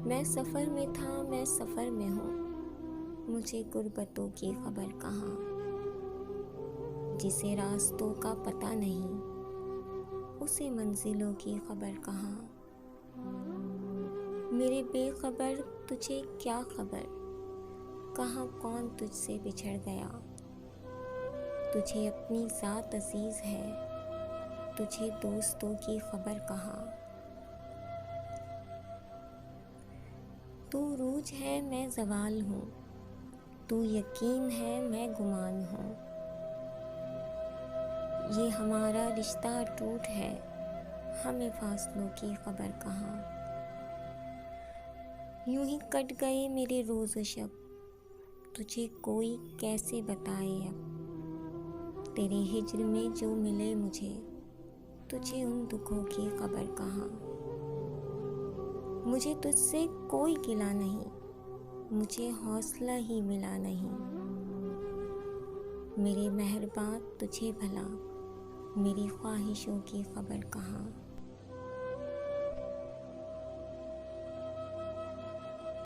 मैं सफ़र में था, मैं सफ़र में हूँ, मुझे गुर्बतों की खबर कहाँ। जिसे रास्तों का पता नहीं, उसे मंजिलों की खबर कहाँ। मेरे बेखबर तुझे क्या खबर, कहाँ कौन तुझसे बिछड़ गया। तुझे अपनी ज़ात अजीज़ है, तुझे दोस्तों की खबर कहाँ। तू रूज है मैं ज़वाल हूँ, तू यकीन है मैं गुमान हूँ। ये हमारा रिश्ता टूट है, हमें फासलों की खबर कहाँ। यूं ही कट गए मेरे रोज़ शब, तुझे कोई कैसे बताए अब। तेरे हिज्र में जो मिले मुझे, तुझे उन दुखों की खबर कहाँ। मुझे तुझसे कोई गिला नहीं, मुझे हौसला ही मिला नहीं। मेरे मेहरबान तुझे भला, मेरी ख्वाहिशों की खबर कहाँ।